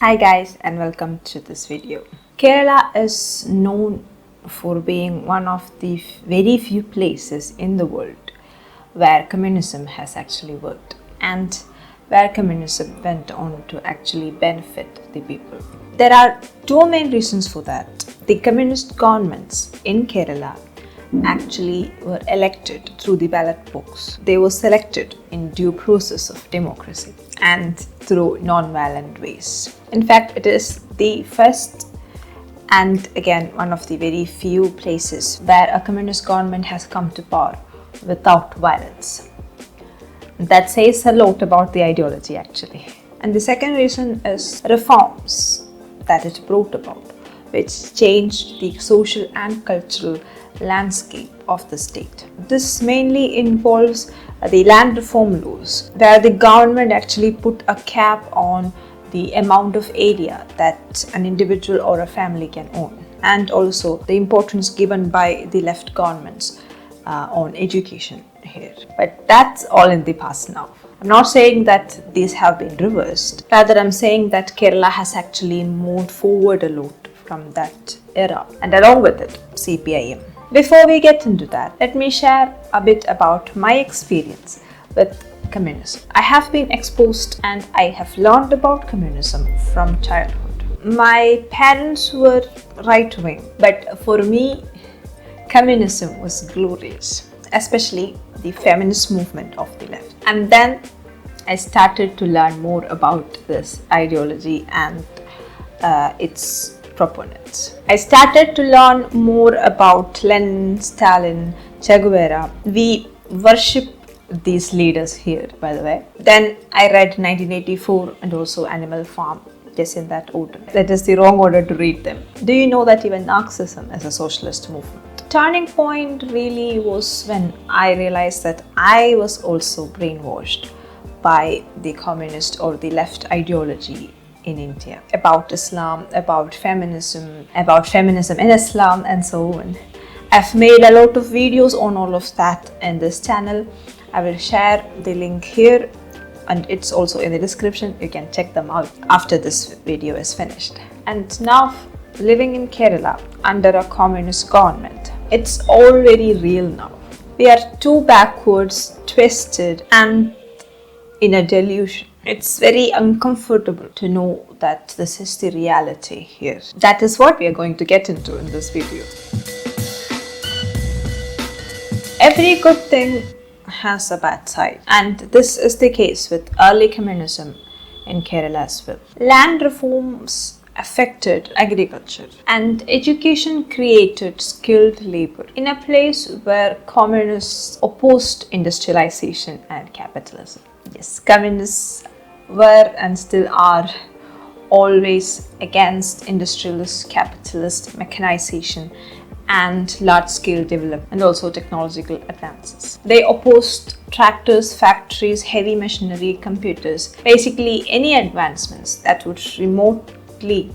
Hi guys and welcome to this video. Kerala is known for being one of the very few places in the world where communism has actually worked and where communism went on to actually benefit the people. There are two main reasons for that. The communist governments in Kerala actually were elected through the ballot box. They were selected in due process of democracy and through non-violent ways. In fact, it is the first and again one of the very few places where a communist government has come to power without violence. That says a lot about the ideology actually. And the second reason is reforms that it brought about, which changed the social and cultural landscape of the state. This mainly involves the land reform laws, where the government actually put a cap on the amount of area that an individual or a family can own, and also the importance given by the left governments on education here. But that's all in the past now. I'm not saying that these have been reversed. Rather, I'm saying that Kerala has actually moved forward a lot from that era, and along with it, CPIM. Before we get into that, let me share a bit about my experience with communism. I have been exposed and I have learned about communism from childhood. My parents were right-wing, but for me, communism was glorious, especially the feminist movement of the left. And then I started to learn more about this ideology and its proponents. I started to learn more about Lenin, Stalin, Che Guevara. We worship these leaders here, by the way. Then I read 1984 and also Animal Farm, just in that order. That is the wrong order to read them. Do you know that even Marxism is a socialist movement? Turning point really was when I realized that I was also brainwashed by the communist or the left ideology in India about Islam, about feminism in Islam, and so on. I've made a lot of videos on all of that in this channel. I will share the link here and it's also in the description. You can check them out after this video is finished. And now, living in Kerala under a communist government, it's all very real now. We are too backwards, twisted, and in a delusion. It's very uncomfortable to know that this is the reality here. That is what we are going to get into in this video. Every good thing has a bad side, and this is the case with early communism in Kerala as well. Land reforms affected agriculture, and education created skilled labor in a place where communists opposed industrialization and capitalism. Yes, communists were and still are always against industrialist, capitalist mechanization and large-scale development and also technological advances. They opposed tractors, factories, heavy machinery, computers, basically any advancements that would remotely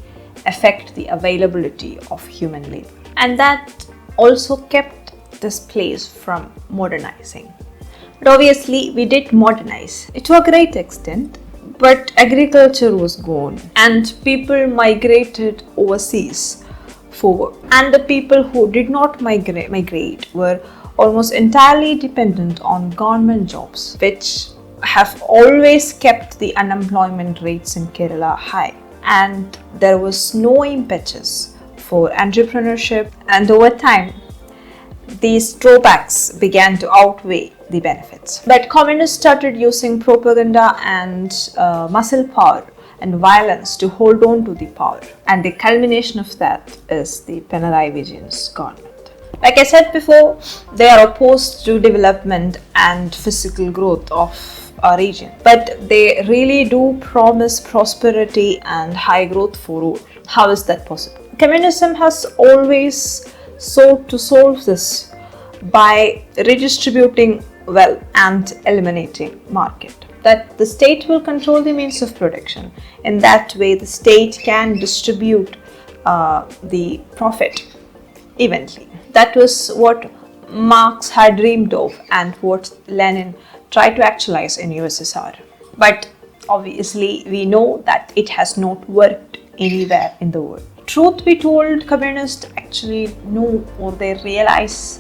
affect the availability of human labor. And that also kept this place from modernizing. But obviously, we did modernize to a great extent, but agriculture was gone and people migrated overseas for work. And the people who did not migrate were almost entirely dependent on government jobs, which have always kept the unemployment rates in Kerala high. And there was no impetus for entrepreneurship, and over time, these drawbacks began to outweigh the benefits. But communists started using propaganda and muscle power and violence to hold on to the power. And the culmination of that is the Pinarayi Vijayan's government. Like I said before, they are opposed to development and physical growth of our region. But they really do promise prosperity and high growth for all. How is that possible? Communism has always sought to solve this by redistributing wealth and eliminating market. That the state will control the means of production. In that way, the state can distribute the profit evenly. That was what Marx had dreamed of and what Lenin tried to actualize in USSR. But obviously we know that it has not worked anywhere in the world. Truth be told, communists actually know, or they realize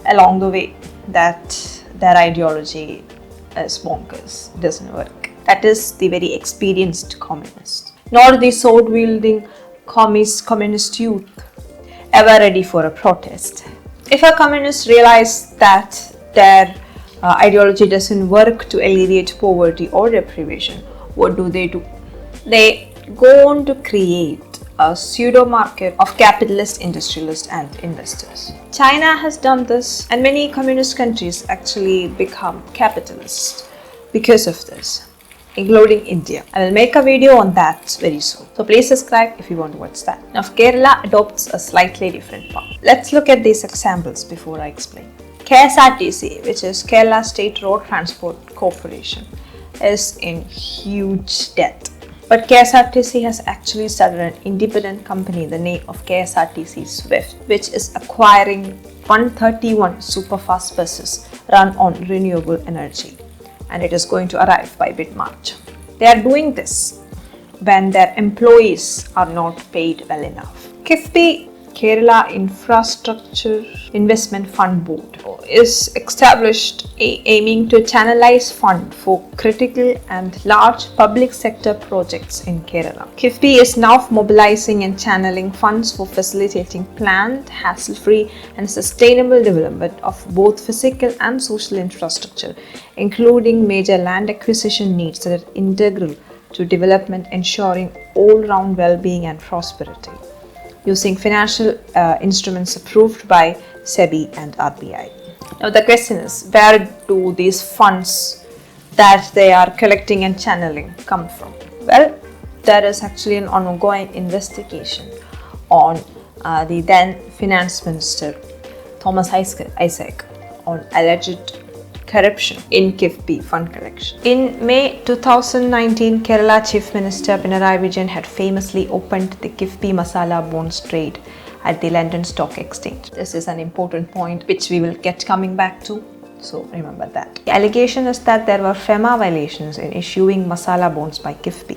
along the way, that their ideology is bonkers, doesn't work. That is the very experienced communist, not the sword-wielding communist youth ever ready for a protest. If a communist realize that their ideology doesn't work to alleviate poverty or deprivation, what do? They go on to create a pseudo market of capitalists, industrialists and investors. China has done this, and many communist countries actually become capitalist because of this, including India. I will make a video on that very soon. So please subscribe if you want to watch that. Now Kerala adopts a slightly different path. Let's look at these examples before I explain. KSRTC, which is Kerala State Road Transport Corporation, is in huge debt. But KSRTC has actually started an independent company, the name of KSRTC Swift, which is acquiring 131 superfast buses run on renewable energy, and it is going to arrive by mid-March. They are doing this when their employees are not paid well enough. KIIFB, Kerala Infrastructure Investment Fund Board, is established aiming to channelize fund for critical and large public sector projects in Kerala. KIIFB is now mobilizing and channeling funds for facilitating planned, hassle-free and sustainable development of both physical and social infrastructure, including major land acquisition needs that are integral to development, ensuring all-round well-being and prosperity, using financial instruments approved by SEBI and RBI. Now the question is, where do these funds that they are collecting and channeling come from? Well, there is actually an ongoing investigation on the then Finance Minister Thomas Isaac on alleged corruption in KIIFB fund collection. In May 2019, Kerala Chief Minister Pinarayi Vijayan had famously opened the KIIFB Masala Bonds trade at the London Stock Exchange. This is an important point which we will get coming back to, so remember that. The allegation is that there were FEMA violations in issuing Masala Bonds by KIIFB.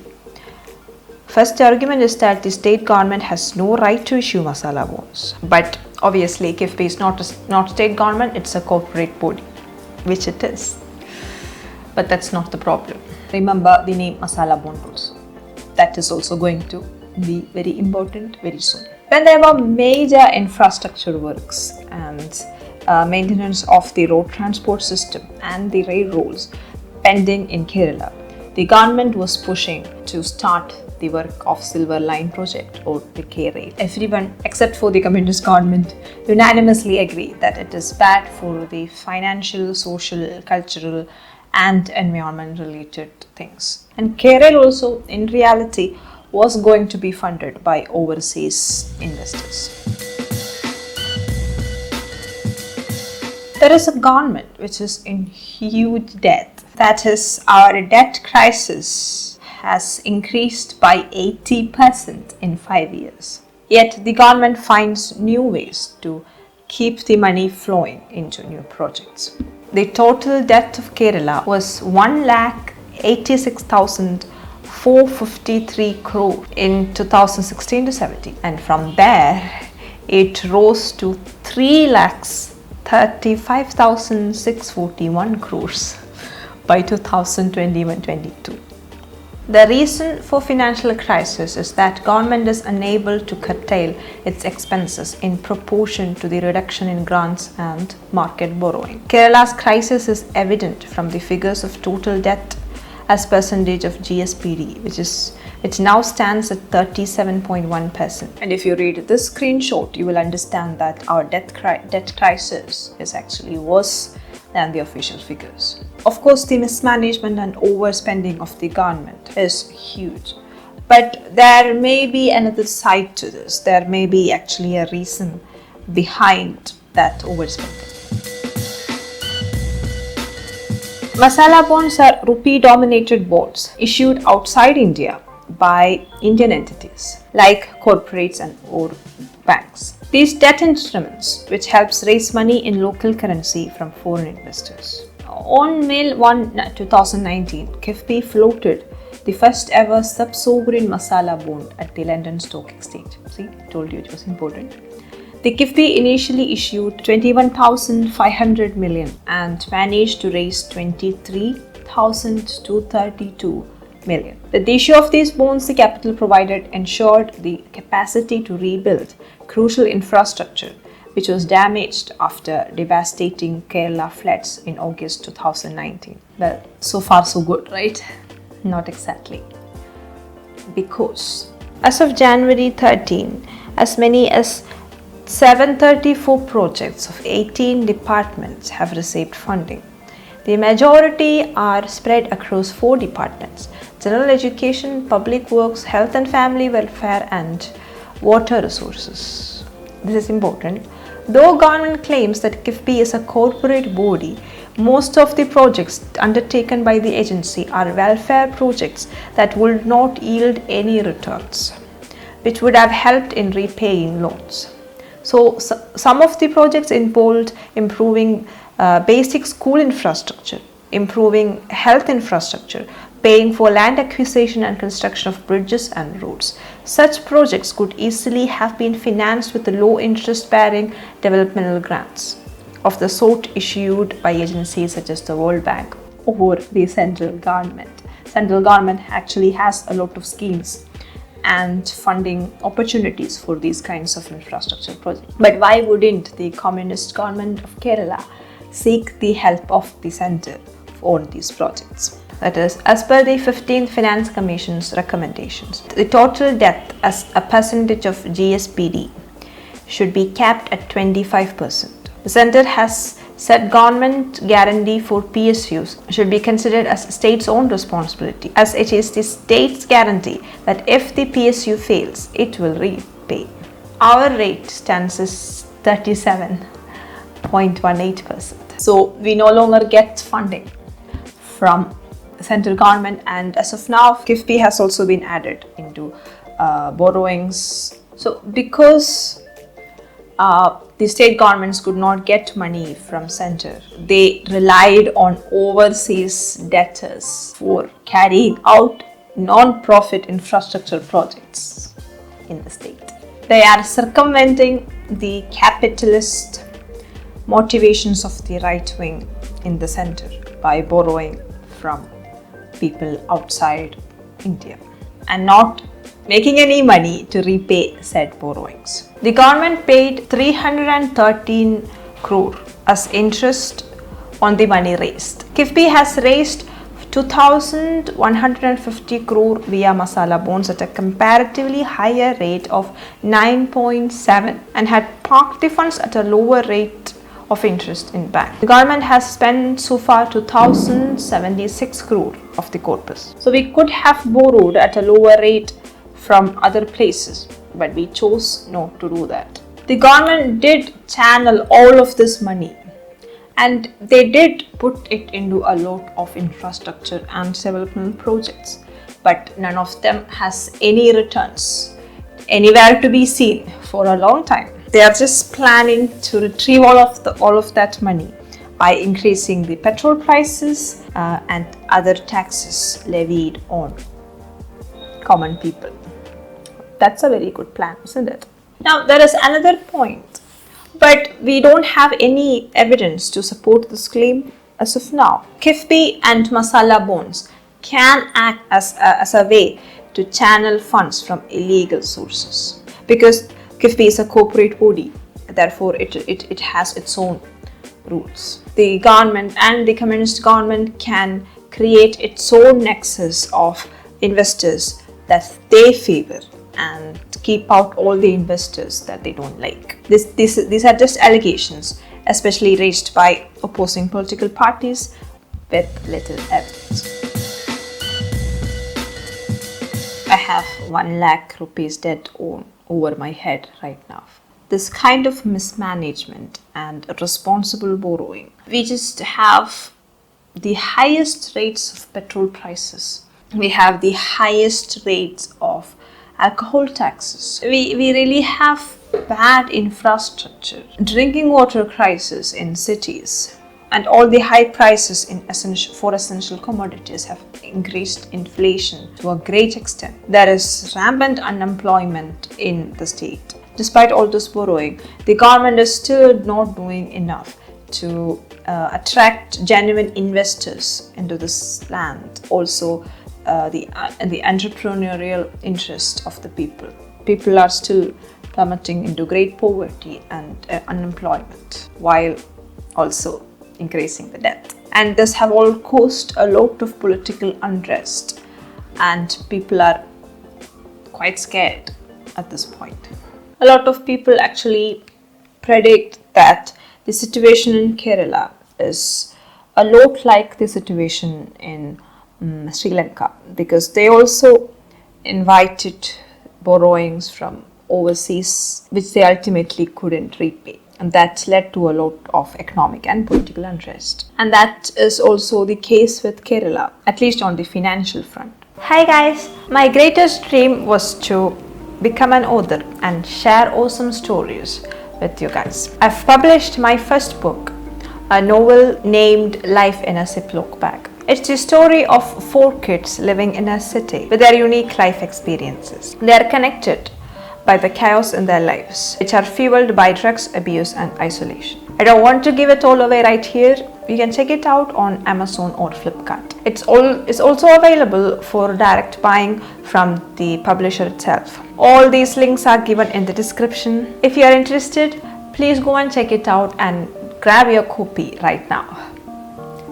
First argument is that the state government has no right to issue Masala Bonds, but obviously KIIFB is not state government, it's a corporate body, which it is, but that's not the problem. Remember the name Masala Bond also. That is also going to be very important very soon. When there were major infrastructure works and maintenance of the road transport system and the railroads pending in Kerala, the government was pushing to start the work of Silver Line project, or the K-Rail. Everyone except for the communist government unanimously agree that it is bad for the financial, social, cultural and environment related things. And K-Rail also in reality was going to be funded by overseas investors. There is a government which is in huge debt. That is, our debt crisis has increased by 80% in 5 years. Yet the government finds new ways to keep the money flowing into new projects. The total debt of Kerala was 1,86,453 crore in 2016 to 17, and from there it rose to 3,35,641 crores by 2021-22. The reason for financial crisis is that government is unable to curtail its expenses in proportion to the reduction in grants and market borrowing. Kerala's crisis is evident from the figures of total debt as percentage of GSPD, which now stands at 37.1%. And if you read this screenshot, you will understand that our debt crisis is actually worse than the official figures. Of course, the mismanagement and overspending of the government is huge, but there may be another side to this. There may be actually a reason behind that overspending. Masala bonds are rupee-dominated bonds issued outside India by Indian entities like corporates and or banks. These debt instruments, which helps raise money in local currency from foreign investors. On May 1, 2019, KIIFB floated the first ever sub-sovereign Masala Bond at the London Stock Exchange. See, told you it was important. The KIIFB initially issued 21,500 million and managed to raise 23,232 million. With the issue of these bonds, the capital provided ensured the capacity to rebuild crucial infrastructure which was damaged after devastating Kerala floods in August 2019. Well, so far so good, right? Not exactly. Because as of January 13, as many as 734 projects of 18 departments have received funding. The majority are spread across 4 departments: general education, public works, health and family welfare, and water resources. This is important. Though government claims that KIIFB is a corporate body, most of the projects undertaken by the agency are welfare projects that would not yield any returns, which would have helped in repaying loans. So some of the projects involved improving basic school infrastructure, improving health infrastructure, paying for land acquisition and construction of bridges and roads. Such projects could easily have been financed with the low interest bearing developmental grants of the sort issued by agencies such as the World Bank or the central government. Central government actually has a lot of schemes and funding opportunities for these kinds of infrastructure projects. But why wouldn't the communist government of Kerala seek the help of the centre on these projects? That is, as per the 15th Finance Commission's recommendations, the total debt as a percentage of GSPD should be capped at 25%. The centre has said government guarantee for PSUs should be considered as state's own responsibility, as it is the state's guarantee that if the PSU fails, it will repay. Our rate stands as 37.18%. So we no longer get funding from the central government, and as of now, KIIFB has also been added into borrowings. So because the state governments could not get money from centre, they relied on overseas debtors for carrying out non-profit infrastructure projects in the state. They are circumventing the capitalist motivations of the right wing in the centre by borrowing from people outside India and not making any money to repay said borrowings. The government paid 313 crore as interest on the money raised. KIIFB has raised 2,150 crore via Masala Bonds at a comparatively higher rate of 9.7 and had parked the funds at a lower rate of interest in bank. The government has spent so far 2,076 crore of the corpus. So we could have borrowed at a lower rate from other places, but we chose not to do that. The government did channel all of this money and they did put it into a lot of infrastructure and development projects, but none of them has any returns anywhere to be seen for a long time. They are just planning to retrieve all of that money by increasing the petrol prices and other taxes levied on common people. That's a very good plan, isn't it? Now, there is another point, but we don't have any evidence to support this claim as of now. KIIFB and Masala Bonds can act as a way to channel funds from illegal sources because KIIFB is a corporate body, therefore it has its own rules. The government and the communist government can create its own nexus of investors that they favor and keep out all the investors that they don't like. These are just allegations, especially raised by opposing political parties with little evidence. I have 1 lakh rupees debt over my head right now. This kind of mismanagement and responsible borrowing, we just have the highest rates of petrol prices. We have the highest rates of alcohol taxes. We really have bad infrastructure, drinking water crisis in cities, And all the high prices for essential commodities have increased inflation to a great extent. There is rampant unemployment in the state. Despite all this borrowing, the government is still not doing enough to attract genuine investors into this land. Also, the entrepreneurial interest of the people. People are still plummeting into great poverty and unemployment, while also increasing the debt. And this have all caused a lot of political unrest, and people are quite scared at this point. A lot of people actually predict that the situation in Kerala is a lot like the situation in Sri Lanka, because they also invited borrowings from overseas which they ultimately couldn't repay, and that led to a lot of economic and political unrest. And that is also the case with Kerala, at least on the financial front. Hi guys, my greatest dream was to become an author and share awesome stories with you guys. I've published my first book, a novel named Life in a Ziploc Bag. It's the story of 4 kids living in a city with their unique life experiences. They are connected by the chaos in their lives, which are fueled by drugs, abuse and isolation. I don't want to give it all away right here. You can check it out on Amazon or Flipkart. It's also available for direct buying from the publisher itself. All these links are given in the description. If you are interested, please go and check it out and grab your copy right now.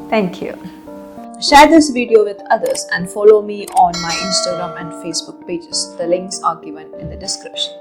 Thank you. Share this video with others and follow me on my Instagram and Facebook pages. The links are given in the description.